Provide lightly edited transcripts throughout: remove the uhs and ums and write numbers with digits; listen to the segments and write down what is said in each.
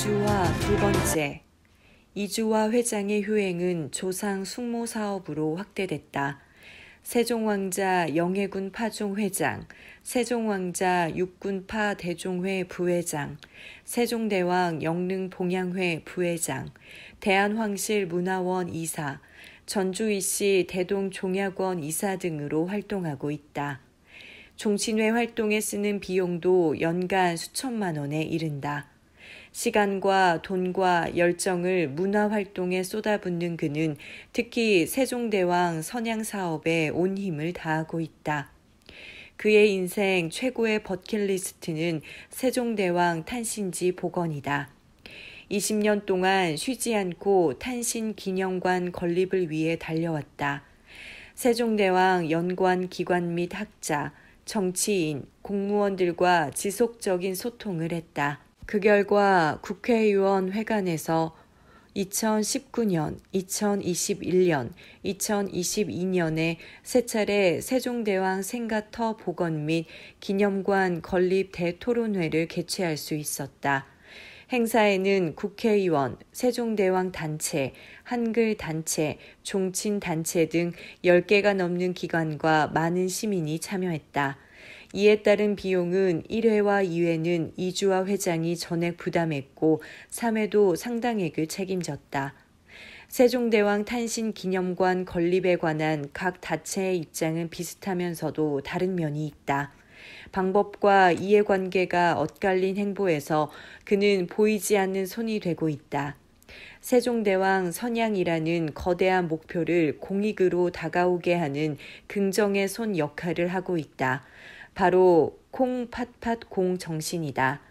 이주화 두 번째. 이주화 회장의 효행은 조상 숙모 사업으로 확대됐다. 세종왕자 영해군 파종 회장, 세종왕자 육군파 대종회 부회장, 세종대왕 영릉 봉양회 부회장, 대한황실 문화원 이사, 전주이씨 대동 종약원 이사 등으로 활동하고 있다. 종친회 활동에 쓰는 비용도 연간 수천만 원에 이른다. 시간과 돈과 열정을 문화활동에 쏟아붓는 그는 특히 세종대왕 선양 사업에 온 힘을 다하고 있다. 그의 인생 최고의 버킷리스트는 세종대왕 탄신지 복원이다. 20년 동안 쉬지 않고 탄신 기념관 건립을 위해 달려왔다. 세종대왕 연관 기관 및 학자, 정치인, 공무원들과 지속적인 소통을 했다. 그 결과 국회의원 회관에서 2019년, 2021년, 2022년에 세 차례 세종대왕 생가터 복원 및 기념관 건립 대토론회를 개최할 수 있었다. 행사에는 국회의원, 세종대왕 단체, 한글 단체, 종친 단체 등 10개가 넘는 기관과 많은 시민이 참여했다. 이에 따른 비용은 1회와 2회는 이주화 회장이 전액 부담했고 3회도 상당액을 책임졌다. 세종대왕 탄신 기념관 건립에 관한 각 단체의 입장은 비슷하면서도 다른 면이 있다. 방법과 이해관계가 엇갈린 행보에서 그는 보이지 않는 손이 되고 있다. 세종대왕 선양이라는 거대한 목표를 공익으로 다가오게 하는 긍정의 손 역할을 하고 있다. 바로 콩팥팥 공 정신이다.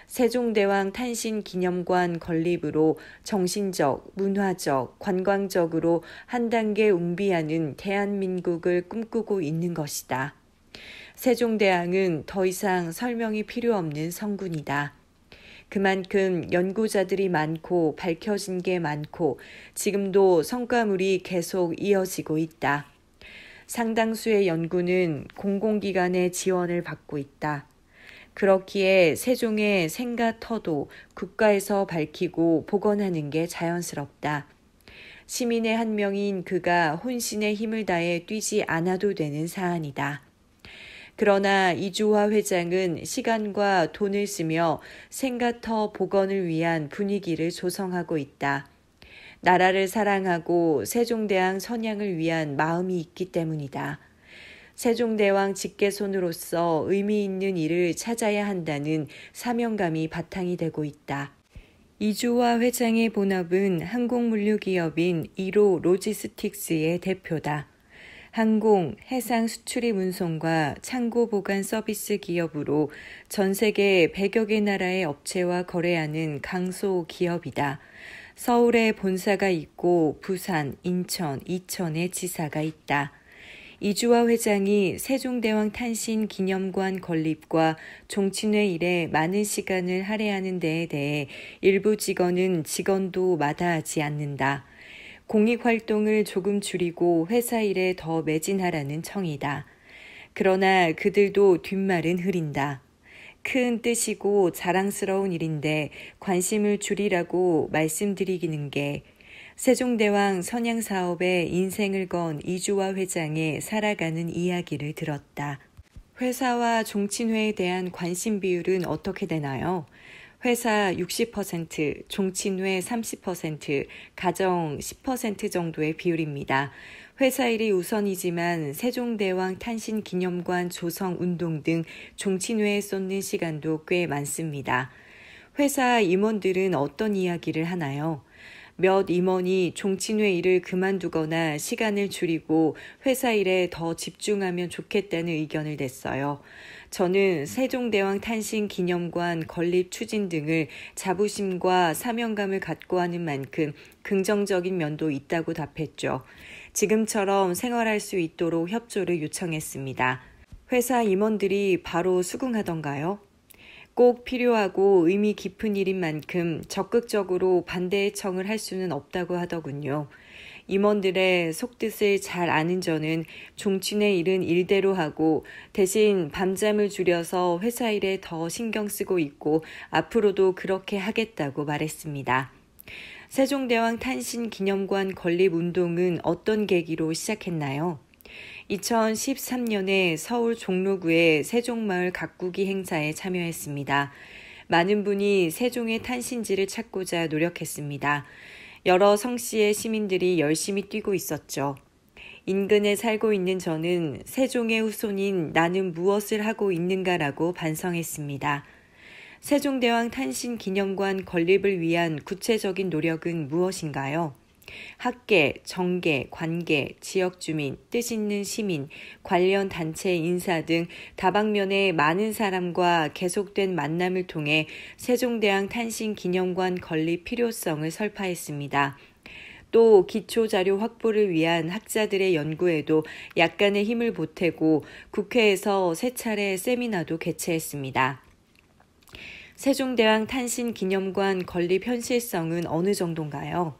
세종대왕 탄신 기념관 건립으로 정신적, 문화적, 관광적으로 한 단계 웅비하는 대한민국을 꿈꾸고 있는 것이다. 세종대왕은 더 이상 설명이 필요 없는 성군이다. 그만큼 연구자들이 많고 밝혀진 게 많고 지금도 성과물이 계속 이어지고 있다. 상당수의 연구는 공공기관의 지원을 받고 있다. 그렇기에 세종의 생가터도 국가에서 밝히고 복원하는 게 자연스럽다. 시민의 한 명인 그가 혼신의 힘을 다해 뛰지 않아도 되는 사안이다. 그러나 이주화 회장은 시간과 돈을 쓰며 생가터 복원을 위한 분위기를 조성하고 있다. 나라를 사랑하고 세종대왕 선양을 위한 마음이 있기 때문이다. 세종대왕 직계손으로서 의미 있는 일을 찾아야 한다는 사명감이 바탕이 되고 있다. 이주화 회장의 본업은 항공물류기업인 이로 로지스틱스의 대표다. 항공, 해상 수출입 운송과 창고 보관 서비스 기업으로 전 세계 100여 개 나라의 업체와 거래하는 강소 기업이다. 서울에 본사가 있고 부산, 인천, 이천에 지사가 있다. 이주화 회장이 세종대왕 탄신 기념관 건립과 종친회 일에 많은 시간을 할애하는 데에 대해 일부 직원은 직원도 마다하지 않는다. 공익활동을 조금 줄이고 회사 일에 더 매진하라는 청이다. 그러나 그들도 뒷말은 흐린다. 큰 뜻이고 자랑스러운 일인데 관심을 줄이라고 말씀드리기는 게 세종대왕 선양 사업에 인생을 건 이주화 회장의 살아가는 이야기를 들었다. 회사와 종친회에 대한 관심 비율은 어떻게 되나요? 회사 60%, 종친회 30%, 가정 10% 정도의 비율입니다. 회사 일이 우선이지만 세종대왕 탄신 기념관 조성 운동 등 종친회에 쏟는 시간도 꽤 많습니다. 회사 임원들은 어떤 이야기를 하나요? 몇 임원이 종친회 일을 그만두거나 시간을 줄이고 회사 일에 더 집중하면 좋겠다는 의견을 냈어요. 저는 세종대왕 탄신 기념관 건립 추진 등을 자부심과 사명감을 갖고 하는 만큼 긍정적인 면도 있다고 답했죠. 지금처럼 생활할 수 있도록 협조를 요청했습니다. 회사 임원들이 바로 수긍하던가요? 꼭 필요하고 의미 깊은 일인 만큼 적극적으로 반대의 청을 할 수는 없다고 하더군요. 임원들의 속뜻을 잘 아는 저는 종친의 일은 일대로 하고 대신 밤잠을 줄여서 회사 일에 더 신경 쓰고 있고 앞으로도 그렇게 하겠다고 말했습니다. 세종대왕 탄신 기념관 건립 운동은 어떤 계기로 시작했나요? 2013년에 서울 종로구의 세종마을 가꾸기 행사에 참여했습니다. 많은 분이 세종의 탄신지를 찾고자 노력했습니다. 여러 성씨의 시민들이 열심히 뛰고 있었죠. 인근에 살고 있는 저는 세종의 후손인 나는 무엇을 하고 있는가라고 반성했습니다. 세종대왕 탄신 기념관 건립을 위한 구체적인 노력은 무엇인가요? 학계, 정계, 관계, 지역주민, 뜻있는 시민, 관련 단체 인사 등 다방면의 많은 사람과 계속된 만남을 통해 세종대왕 탄신 기념관 건립 필요성을 설파했습니다. 또 기초자료 확보를 위한 학자들의 연구에도 약간의 힘을 보태고 국회에서 3차례 세미나도 개최했습니다. 세종대왕 탄신 기념관 건립 현실성은 어느 정도인가요?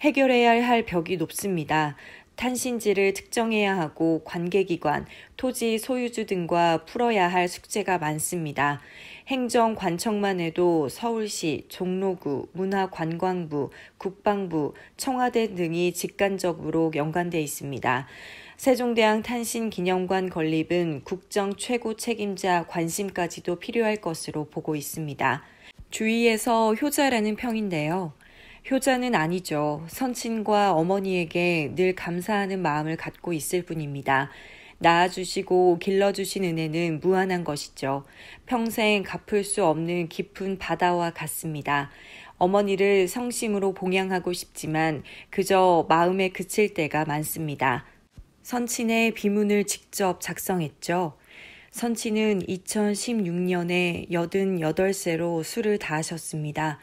해결해야 할 벽이 높습니다. 탄신지를 특정해야 하고 관계기관, 토지 소유주 등과 풀어야 할 숙제가 많습니다. 행정관청만 해도 서울시, 종로구, 문화관광부, 국방부, 청와대 등이 직간접으로 연관돼 있습니다. 세종대왕 탄신 기념관 건립은 국정 최고 책임자 관심까지도 필요할 것으로 보고 있습니다. 주위에서 효자라는 평인데요. 효자는 아니죠. 선친과 어머니에게 늘 감사하는 마음을 갖고 있을 뿐입니다. 낳아주시고 길러주신 은혜는 무한한 것이죠. 평생 갚을 수 없는 깊은 바다와 같습니다. 어머니를 성심으로 봉양하고 싶지만 그저 마음에 그칠 때가 많습니다. 선친의 비문을 직접 작성했죠. 선친은 2016년에 88세로 술을 다하셨습니다.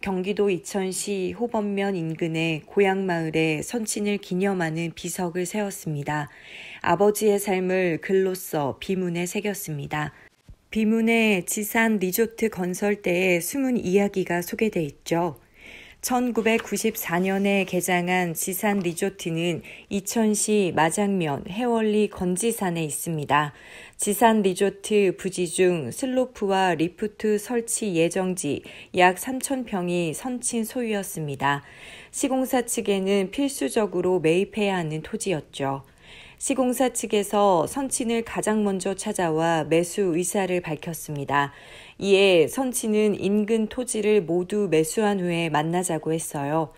경기도 이천시 호범면 인근의 고향마을에 선친을 기념하는 비석을 세웠습니다. 아버지의 삶을 글로써 비문에 새겼습니다. 비문에 지산 리조트 건설 때의 숨은 이야기가 소개돼 있죠. 1994년에 개장한 지산 리조트는 이천시 마장면 해월리 건지산에 있습니다. 지산 리조트 부지 중 슬로프와 리프트 설치 예정지 약 3,000평이 선친 소유였습니다. 시공사 측에는 필수적으로 매입해야 하는 토지였죠. 시공사 측에서 선친을 가장 먼저 찾아와 매수 의사를 밝혔습니다. 이에 선친은 인근 토지를 모두 매수한 후에 만나자고 했어요.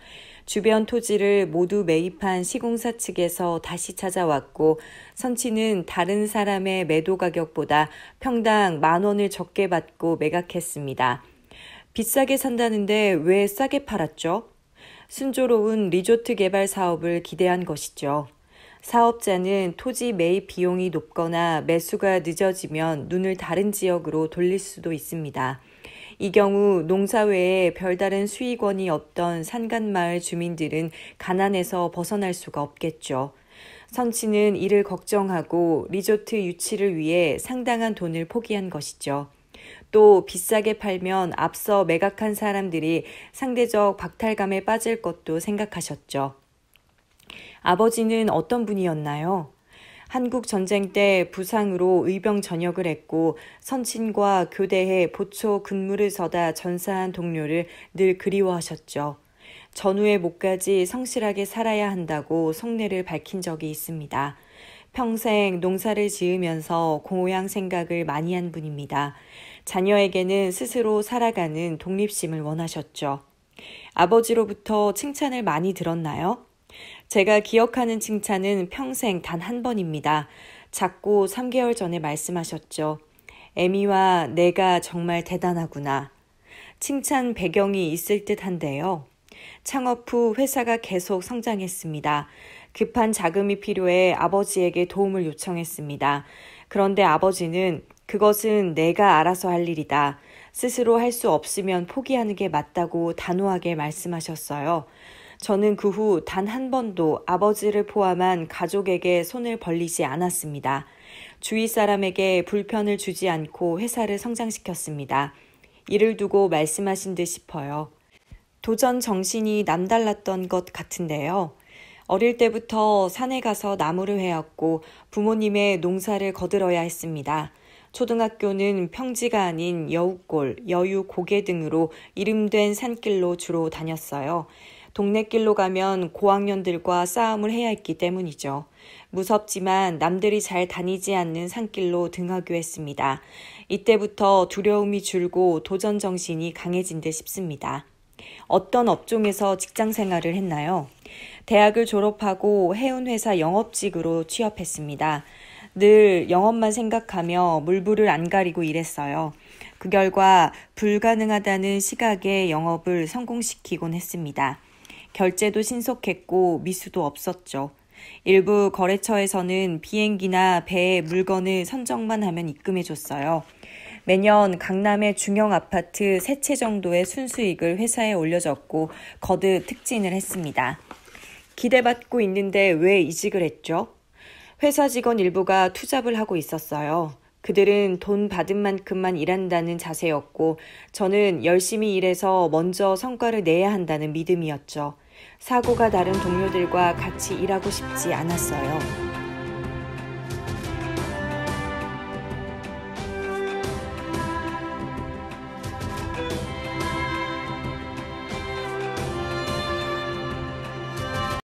주변 토지를 모두 매입한 시공사 측에서 다시 찾아왔고 선친은 다른 사람의 매도 가격보다 평당 10,000원을 적게 받고 매각했습니다. 비싸게 산다는데 왜 싸게 팔았죠? 순조로운 리조트 개발 사업을 기대한 것이죠. 사업자는 토지 매입 비용이 높거나 매수가 늦어지면 눈을 다른 지역으로 돌릴 수도 있습니다. 이 경우 농사 외에 별다른 수익원이 없던 산간마을 주민들은 가난에서 벗어날 수가 없겠죠. 선친은 이를 걱정하고 리조트 유치를 위해 상당한 돈을 포기한 것이죠. 또 비싸게 팔면 앞서 매각한 사람들이 상대적 박탈감에 빠질 것도 생각하셨죠. 아버지는 어떤 분이었나요? 한국 전쟁 때 부상으로 의병 전역을 했고 선친과 교대해 보초 근무를 서다 전사한 동료를 늘 그리워하셨죠. 전후의 목까지 성실하게 살아야 한다고 속내를 밝힌 적이 있습니다. 평생 농사를 지으면서 고향 생각을 많이 한 분입니다. 자녀에게는 스스로 살아가는 독립심을 원하셨죠. 아버지로부터 칭찬을 많이 들었나요? 제가 기억하는 칭찬은 평생 단 한 번입니다. 작고 3개월 전에 말씀하셨죠. 애미와 내가 정말 대단하구나. 칭찬 배경이 있을 듯한데요. 창업 후 회사가 계속 성장했습니다. 급한 자금이 필요해 아버지에게 도움을 요청했습니다. 그런데 아버지는 그것은 내가 알아서 할 일이다. 스스로 할 수 없으면 포기하는 게 맞다고 단호하게 말씀하셨어요. 저는 그 후 단 한 번도 아버지를 포함한 가족에게 손을 벌리지 않았습니다. 주위 사람에게 불편을 주지 않고 회사를 성장시켰습니다. 이를 두고 말씀하신 듯 싶어요. 도전 정신이 남달랐던 것 같은데요. 어릴 때부터 산에 가서 나무를 해왔고 부모님의 농사를 거들어야 했습니다. 초등학교는 평지가 아닌 여우골, 여유고개 등으로 이름된 산길로 주로 다녔어요. 동네 길로 가면 고학년들과 싸움을 해야 했기 때문이죠. 무섭지만 남들이 잘 다니지 않는 산길로 등하교했습니다. 이때부터 두려움이 줄고 도전 정신이 강해진 듯 싶습니다. 어떤 업종에서 직장 생활을 했나요? 대학을 졸업하고 해운회사 영업직으로 취업했습니다. 늘 영업만 생각하며 물불을 안 가리고 일했어요. 그 결과 불가능하다는 시각에 영업을 성공시키곤 했습니다. 결제도 신속했고 미수도 없었죠. 일부 거래처에서는 비행기나 배에 물건을 선정만 하면 입금해줬어요. 매년 강남의 중형 아파트 3채 정도의 순수익을 회사에 올려줬고 거듭 특진을 했습니다. 기대받고 있는데 왜 이직을 했죠? 회사 직원 일부가 투잡을 하고 있었어요. 그들은 돈 받은 만큼만 일한다는 자세였고 저는 열심히 일해서 먼저 성과를 내야 한다는 믿음이었죠. 사고가 다른 동료들과 같이 일하고 싶지 않았어요.